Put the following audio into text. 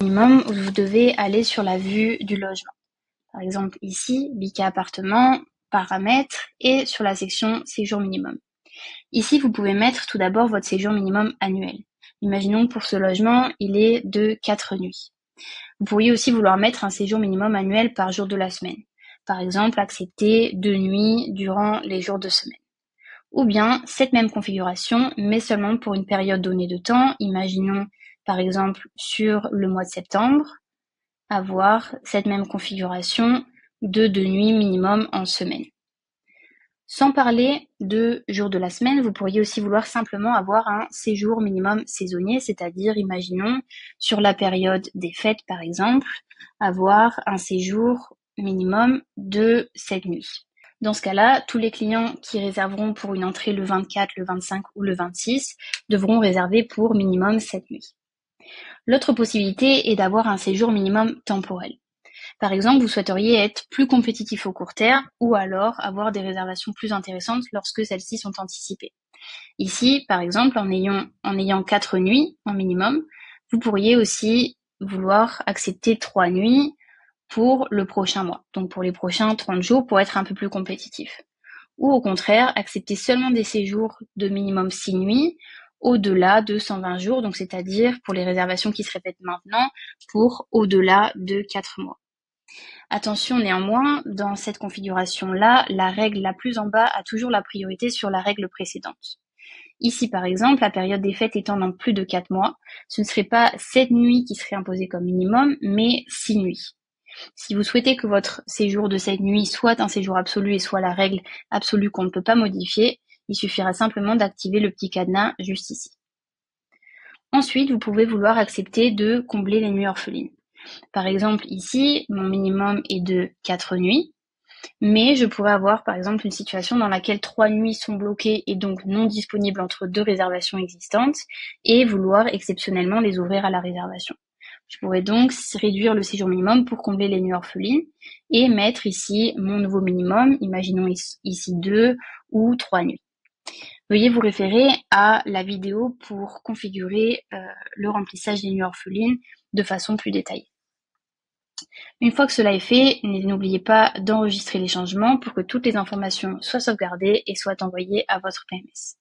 Minimum, vous devez aller sur la vue du logement. Par exemple ici, BICA appartement, paramètres et sur la section séjour minimum. Ici, vous pouvez mettre tout d'abord votre séjour minimum annuel. Imaginons pour ce logement, il est de 4 nuits. Vous pourriez aussi vouloir mettre un séjour minimum annuel par jour de la semaine. Par exemple, accepter 2 nuits durant les jours de semaine. Ou bien cette même configuration, mais seulement pour une période donnée de temps. Imaginons par exemple sur le mois de septembre, avoir cette même configuration de 2 nuits minimum en semaine. Sans parler de jours de la semaine, vous pourriez aussi vouloir simplement avoir un séjour minimum saisonnier, c'est-à-dire, imaginons, sur la période des fêtes par exemple, avoir un séjour minimum de 7 nuits. Dans ce cas-là, tous les clients qui réserveront pour une entrée le 24, le 25 ou le 26 devront réserver pour minimum 7 nuits. L'autre possibilité est d'avoir un séjour minimum temporel. Par exemple, vous souhaiteriez être plus compétitif au court terme ou alors avoir des réservations plus intéressantes lorsque celles-ci sont anticipées. Ici, par exemple, en ayant 4 nuits en minimum, vous pourriez aussi vouloir accepter 3 nuits pour le prochain mois, donc pour les prochains 30 jours pour être un peu plus compétitif. Ou au contraire, accepter seulement des séjours de minimum 6 nuits au-delà de 120 jours, donc c'est-à-dire pour les réservations qui se répètent maintenant, pour au-delà de 4 mois. Attention néanmoins, dans cette configuration-là, la règle la plus en bas a toujours la priorité sur la règle précédente. Ici par exemple, la période des fêtes étant dans plus de 4 mois, ce ne serait pas 7 nuits qui seraient imposées comme minimum, mais 6 nuits. Si vous souhaitez que votre séjour de cette nuit soit un séjour absolu et soit la règle absolue qu'on ne peut pas modifier, il suffira simplement d'activer le petit cadenas juste ici. Ensuite, vous pouvez vouloir accepter de combler les nuits orphelines. Par exemple, ici, mon minimum est de 4 nuits, mais je pourrais avoir par exemple une situation dans laquelle 3 nuits sont bloquées et donc non disponibles entre 2 réservations existantes et vouloir exceptionnellement les ouvrir à la réservation. Je pourrais donc réduire le séjour minimum pour combler les nuits orphelines et mettre ici mon nouveau minimum, imaginons ici 2 ou 3 nuits. Veuillez vous référer à la vidéo pour configurer le remplissage des nuits orphelines de façon plus détaillée. Une fois que cela est fait, n'oubliez pas d'enregistrer les changements pour que toutes les informations soient sauvegardées et soient envoyées à votre PMS.